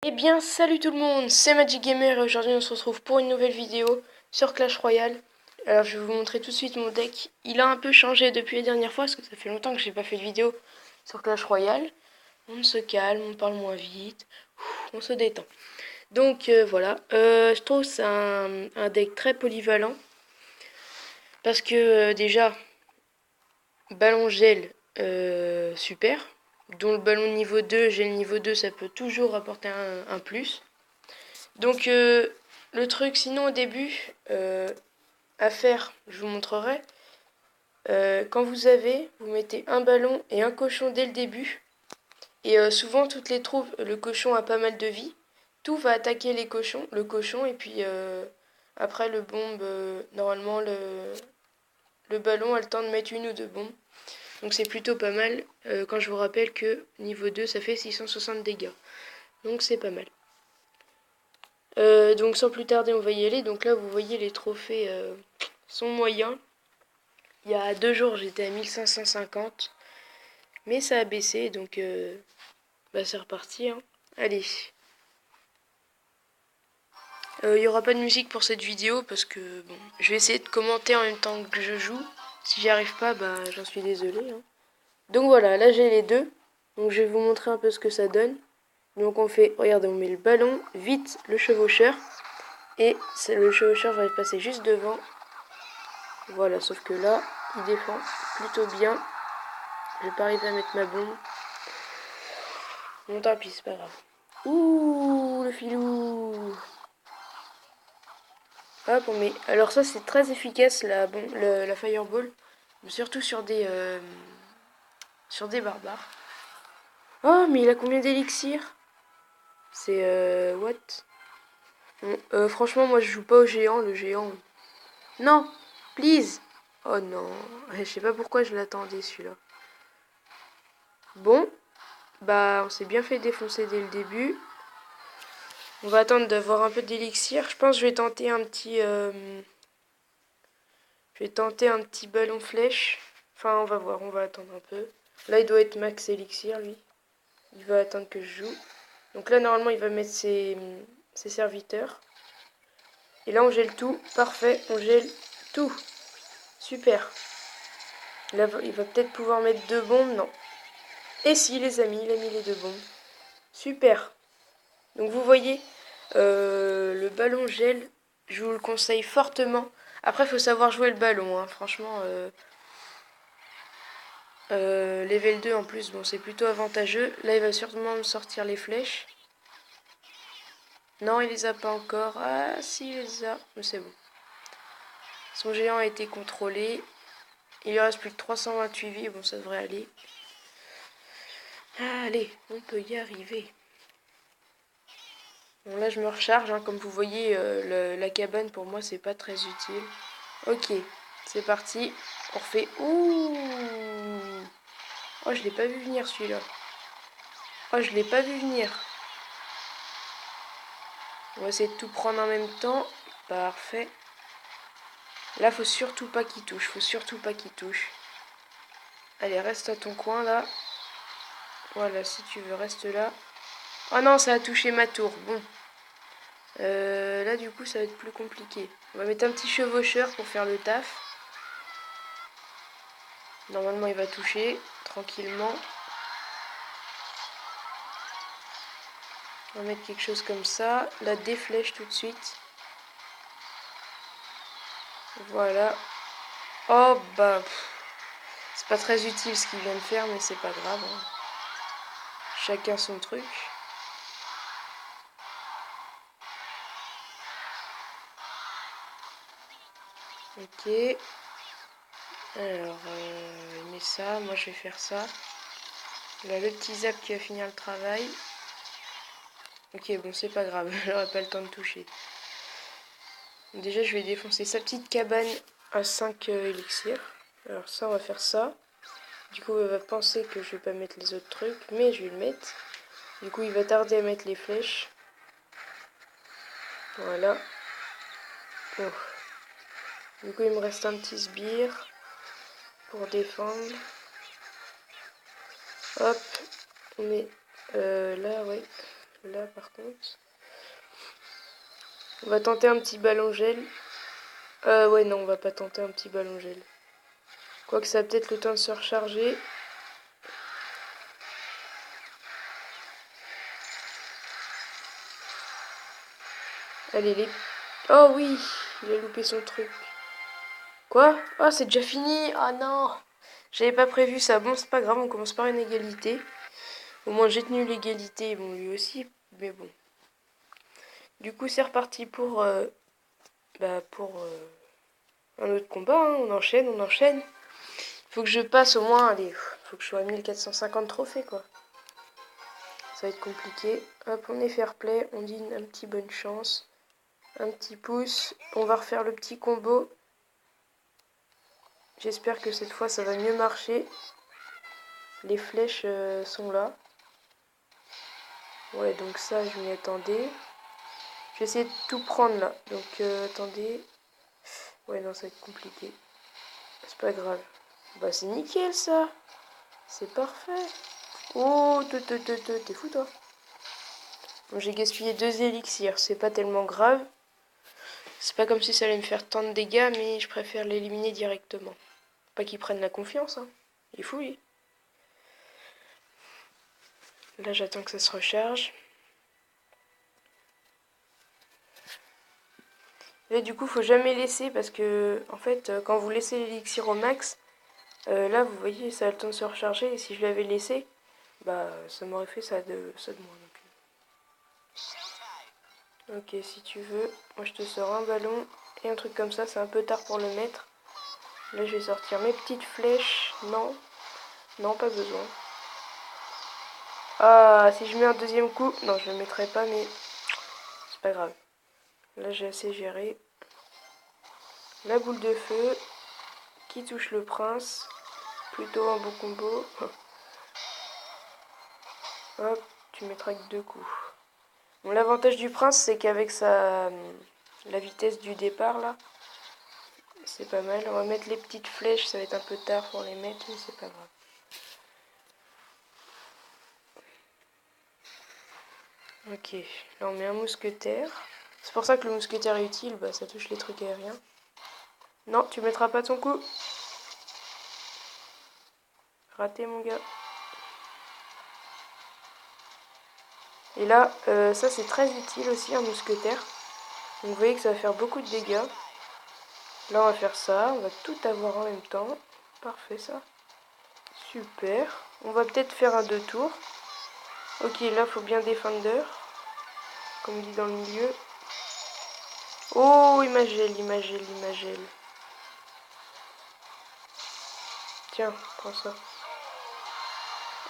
Eh bien, salut tout le monde, c'est Magic Gamer et aujourd'hui on se retrouve pour une nouvelle vidéo sur Clash Royale. Alors je vais vous montrer tout de suite mon deck. Il a un peu changé depuis la dernière fois parce que ça fait longtemps que j'ai pas fait de vidéo sur Clash Royale. On se calme, on parle moins vite, on se détend. Donc voilà, je trouve que c'est un deck très polyvalent parce que déjà, ballon gel, super. Dont le ballon niveau 2, gel niveau 2, ça peut toujours apporter un plus. Donc le truc sinon au début à faire, je vous montrerai. Quand vous mettez un ballon et un cochon dès le début. Et souvent toutes les troupes, le cochon a pas mal de vie. Tout va attaquer le cochon et puis après le bombe, normalement le ballon a le temps de mettre une ou deux bombes. Donc c'est plutôt pas mal quand je vous rappelle que niveau 2 ça fait 660 dégâts. Donc c'est pas mal. Donc sans plus tarder on va y aller. Donc là vous voyez les trophées sont moyens. Il y a 2 jours j'étais à 1550. Mais ça a baissé donc bah c'est reparti hein. Allez. Il n'y aura pas de musique pour cette vidéo parce que bon, je vais essayer de commenter en même temps que je joue. Si j'y arrive pas, bah j'en suis désolée hein. Donc voilà, là j'ai les deux. Donc je vais vous montrer un peu ce que ça donne. Donc on fait, regardez, on met le ballon, vite le chevaucheur. Et le chevaucheur va passer juste devant. Voilà, sauf que là, il défend plutôt bien. Je vais pas arriver à mettre ma bombe. Bon, tant pis, c'est pas grave. Ouh, le filou. Hop, on met... Alors ça, c'est très efficace, la fireball. Surtout sur des barbares. Oh, mais il a combien d'élixir? C'est... what? Bon, franchement, moi, je joue pas au géant, le géant. Non, please. Oh non, je sais pas pourquoi je l'attendais, celui-là. Bon, bah, on s'est bien fait défoncer dès le début. On va attendre d'avoir un peu d'élixir. Je pense que je vais tenter un petit... je vais tenter un petit ballon flèche. Enfin, on va voir, on va attendre un peu. Là, il doit être max élixir, lui. Il va attendre que je joue. Donc là, normalement, il va mettre ses serviteurs. Et là, on gèle tout. Parfait, on gèle tout. Super. Là, il va peut-être pouvoir mettre 2 bombes. Non. Et si, les amis, il a mis les 2 bombes. Super. Donc vous voyez, le ballon gel, je vous le conseille fortement. Après, il faut savoir jouer le ballon, hein. Franchement, level 2 en plus, bon, c'est plutôt avantageux. Là, il va sûrement me sortir les flèches. Non, il les a pas encore. Ah, si, il les a. Mais c'est bon. Son géant a été contrôlé. Il lui reste plus que 328 vies. Bon, ça devrait aller. Allez, on peut y arriver. Bon, là, je me recharge. Hein. Comme vous voyez, la cabane, pour moi, c'est pas très utile. Ok, c'est parti. On refait... Ouh. Oh, je l'ai pas vu venir, celui-là. Oh, je l'ai pas vu venir. On va essayer de tout prendre en même temps. Parfait. Là, faut surtout pas qu'il touche. Faut surtout pas qu'il touche. Allez, reste à ton coin, là. Voilà, si tu veux, reste là. Oh non, ça a touché ma tour. Bon. Là, du coup, ça va être plus compliqué. On va mettre un petit chevaucheur pour faire le taf. Normalement, il va toucher tranquillement. On va mettre quelque chose comme ça. La déflèche tout de suite. Voilà. Oh, bah... c'est pas très utile ce qu'il vient de faire, mais c'est pas grave. Hein. Chacun son truc. Ok. Alors, il met ça. Moi, je vais faire ça. Là, le petit zap qui va finir le travail. Ok, bon, c'est pas grave. J'aurais pas le temps de toucher. Déjà, je vais défoncer sa petite cabane à 5 élixirs. Alors ça, on va faire ça. Du coup, il va penser que je vais pas mettre les autres trucs, mais je vais le mettre. Du coup, il va tarder à mettre les flèches. Voilà. Oh. Du coup, il me reste un petit sbire pour défendre. Hop. On met là, ouais. là par contre. On va tenter un petit ballon gel. Ouais, non, on va pas tenter un petit ballon gel. Quoique ça a peut-être le temps de se recharger. Allez, les... Oh oui, il a loupé son truc. Quoi? Oh, c'est déjà fini. Ah non, j'avais pas prévu ça. Bon, c'est pas grave, on commence par une égalité. Au moins, j'ai tenu l'égalité. Bon, lui aussi, mais bon. Du coup, c'est reparti pour un autre combat. Hein. On enchaîne, on enchaîne. Faut que je passe au moins, allez, faut que je sois à 1450 trophées, quoi. Ça va être compliqué. Hop, on est fair play. On dit un petit bonne chance. Un petit pouce. On va refaire le petit combo. J'espère que cette fois, ça va mieux marcher. Les flèches sont là. Ouais, donc ça, je m'y attendais. Je vais essayer de tout prendre là. Donc, attendez. Ouais, non, ça va être compliqué. C'est pas grave. Bah, c'est nickel ça. C'est parfait. Oh, t'es fou toi. Bon, j'ai gaspillé 2 élixirs. C'est pas tellement grave. C'est pas comme si ça allait me faire tant de dégâts, mais je préfère l'éliminer directement. Pas qu'il prenne la confiance, hein. Il est fou, lui. Là, j'attends que ça se recharge. Là, du coup, faut jamais laisser parce que, en fait, quand vous laissez l'élixir au max, là, vous voyez, ça a le temps de se recharger. Et si je l'avais laissé, bah, ça m'aurait fait ça de moins. Donc. Ok, si tu veux, moi je te sors un ballon et un truc comme ça. C'est un peu tard pour le mettre. Là, je vais sortir mes petites flèches. Non, non, pas besoin. Ah, si je mets un deuxième coup, non, je le mettrai pas, mais c'est pas grave. Là, j'ai assez géré. La boule de feu qui touche le prince. Plutôt un beau combo. Hop, tu mettras que 2 coups. Bon, l'avantage du prince, c'est qu'avec la vitesse du départ, là, c'est pas mal. On va mettre les petites flèches, ça va être un peu tard pour les mettre, mais c'est pas grave. Ok, là on met un mousquetaire. C'est pour ça que le mousquetaire est utile, bah ça touche les trucs aériens. Non, tu mettras pas ton coup. Raté mon gars. Et là, ça c'est très utile aussi, un mousquetaire. Donc vous voyez que ça va faire beaucoup de dégâts. Là on va faire ça, on va tout avoir en même temps. Parfait ça. Super. On va peut-être faire un 2 tours. Ok, là faut bien défender. Comme dit dans le milieu. Oh, il m'a gèle, il m'a gèle, il m'a gèle. Tiens, prends ça.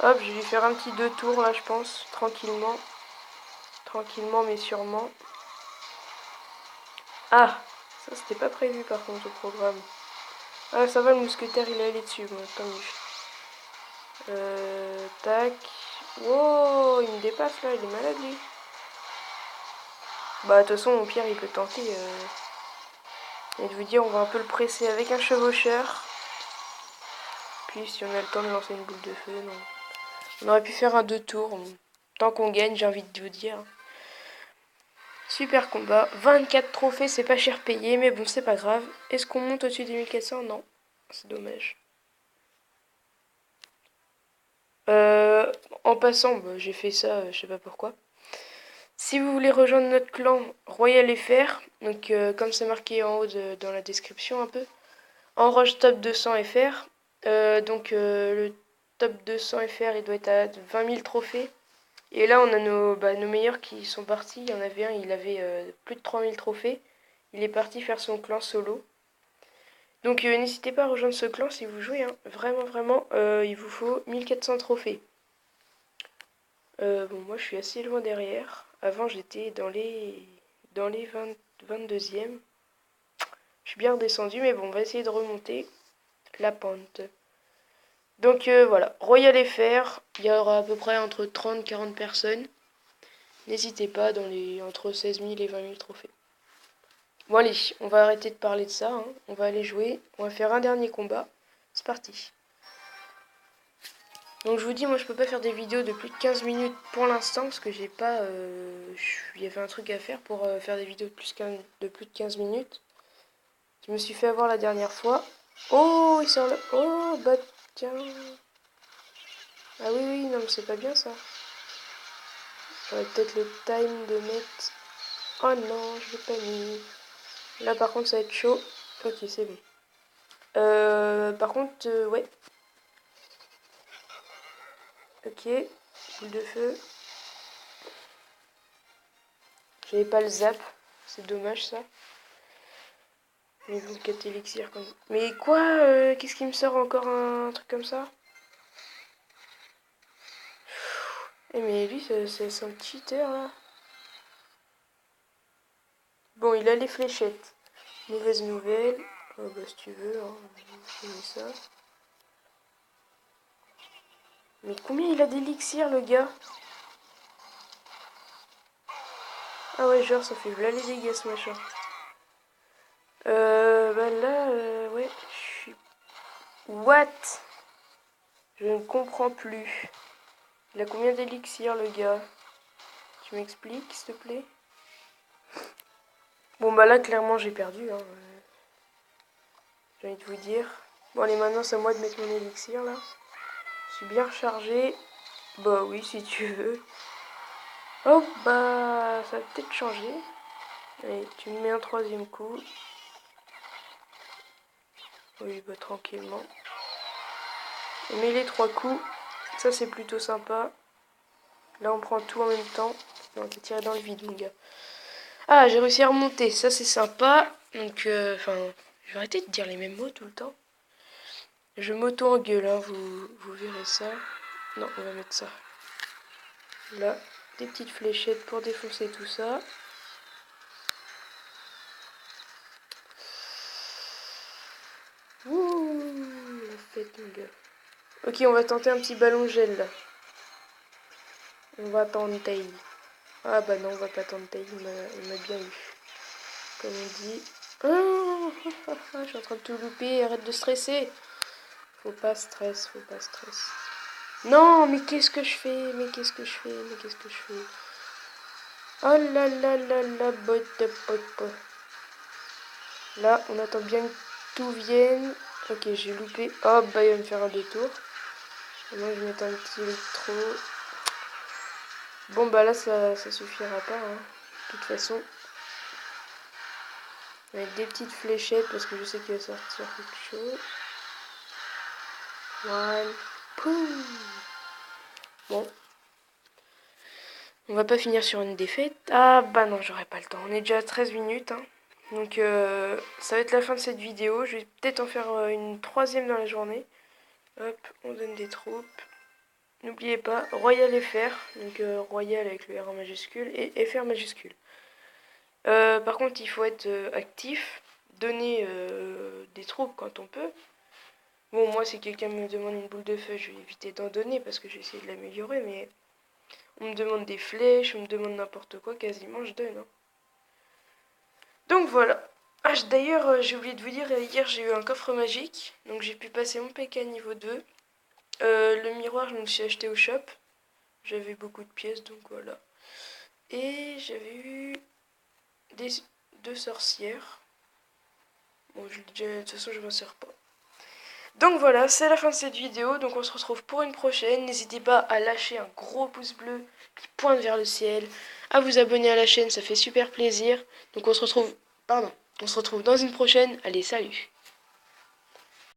Hop, je vais lui faire un petit 2 tours là, je pense. Tranquillement. Tranquillement, mais sûrement. Ah, ça c'était pas prévu par contre au programme. Ah, ça va, le mousquetaire il est allé dessus, bon, tant mieux. Tac. Wow, il me dépasse là, il est malade lui. Bah, de toute façon, au pire, il peut tenter. Et de vous dire, on va un peu le presser avec un chevaucheur. Puis, si on a le temps de lancer une boule de feu, non. On aurait pu faire un 2 tours. Tant qu'on gagne, j'ai envie de vous dire. Super combat. 24 trophées, c'est pas cher payé, mais bon, c'est pas grave. Est-ce qu'on monte au-dessus des 1400? Non. C'est dommage. En passant, bah, j'ai fait ça, je sais pas pourquoi. Si vous voulez rejoindre notre clan Royal FR, donc comme c'est marqué en haut dans la description un peu, en Roche Top 200 FR, le Top 200 FR il doit être à 20 000 trophées. Et là on a nos meilleurs qui sont partis, il y en avait un, il avait plus de 3 000 trophées. Il est parti faire son clan solo. Donc n'hésitez pas à rejoindre ce clan si vous jouez, hein. Vraiment, vraiment, il vous faut 1400 trophées. Bon, moi je suis assez loin derrière. Avant j'étais dans les 22e. Je suis bien redescendu, mais bon, on va essayer de remonter la pente. Donc voilà, Royal FR, il y aura à peu près entre 30 et 40 personnes. N'hésitez pas entre 16 000 et 20 000 trophées. Bon allez, on va arrêter de parler de ça, hein. On va aller jouer, on va faire un dernier combat. C'est parti. Donc je vous dis, moi je peux pas faire des vidéos de plus de 15 minutes pour l'instant parce que j'ai pas... il y avait un truc à faire pour faire des vidéos de plus de 15 minutes. Je me suis fait avoir la dernière fois. Oh, il sort là. Oh, bah tiens. Ah oui, oui, non mais c'est pas bien ça. J'aurais peut-être le time de mettre... Oh non, je l'ai pas mis. Là par contre ça va être chaud. Ok, c'est bon. Par contre, ouais. Ok, boule de feu. J'avais pas le zap. C'est dommage ça. Mais bon, 4 élixirs quand même. Mais quoi qu'est-ce qui me sort encore un truc comme ça? Eh mais lui, c'est un cheater là. Bon, il a les fléchettes. Mauvaise nouvelle. Oh bah si tu veux, hein, je mets ça. Mais combien il a d'élixirs le gars? Ah ouais, genre ça fait là les dégâts ce machin. Bah là, ouais, je suis... What? Je ne comprends plus. Il a combien d'élixirs le gars? Tu m'expliques s'il te plaît? Bon bah là clairement j'ai perdu, hein. J'ai envie de vous dire. Bon allez, maintenant c'est à moi de mettre mon élixir là. Je suis bien rechargé. Bah oui, si tu veux. Oh bah ça va peut-être changer. Allez, tu me mets un troisième coup. Oui, bah tranquillement. On met les 3 coups. Ça c'est plutôt sympa. Là on prend tout en même temps. Non, t'es tiré dans le vide mon gars. Ah, j'ai réussi à remonter. Ça c'est sympa. Donc, enfin, je vais arrêter de dire les mêmes mots tout le temps. Je m'auto-engueule, hein, vous verrez ça. Non, on va mettre ça. Là, des petites fléchettes pour défoncer tout ça. Ouh, la fête, mon gars. Ok, on va tenter un petit ballon gel, là. On va tenter. Ah bah non, on va pas tenter, il m'a bien eu. Comme on dit. Oh, je suis en train de tout louper, arrête de stresser. Faut pas stress, faut pas stress. Non, mais qu'est-ce que je fais? Mais qu'est-ce que je fais? Mais qu'est-ce que je fais? Oh là là là là, botte de pote. Là, on attend bien que tout vienne. Ok, j'ai loupé. Hop, bah il va me faire un détour. Et moi, je vais mettre un petit électro. Bon, bah là, ça suffira pas, hein. De toute façon. Je vais mettre des petites fléchettes parce que je sais qu'il va sortir quelque chose. Voilà. Poum. Bon. On va pas finir sur une défaite. Ah bah non, j'aurai pas le temps. On est déjà à 13 minutes, hein. Donc ça va être la fin de cette vidéo. Je vais peut-être en faire une troisième dans la journée. Hop, on donne des troupes. N'oubliez pas, Royal FR, donc Royal avec le R en majuscule et FR majuscule. Par contre, il faut être actif, donner des troupes quand on peut. Bon, moi, si quelqu'un me demande une boule de feu, je vais éviter d'en donner parce que j'ai essayé de l'améliorer, mais on me demande des flèches, on me demande n'importe quoi, quasiment, je donne, hein. Donc voilà. Ah, d'ailleurs, j'ai oublié de vous dire, hier j'ai eu un coffre magique, donc j'ai pu passer mon PK niveau 2. Le miroir, je me suis acheté au shop. J'avais beaucoup de pièces, donc voilà. Et j'avais eu deux sorcières. Bon, je l'ai déjà, de toute façon, je m'en sers pas. Donc voilà, c'est la fin de cette vidéo. Donc on se retrouve pour une prochaine. N'hésitez pas à lâcher un gros pouce bleu qui pointe vers le ciel. À vous abonner à la chaîne, ça fait super plaisir. Donc on se retrouve, pardon, on se retrouve dans une prochaine. Allez, salut!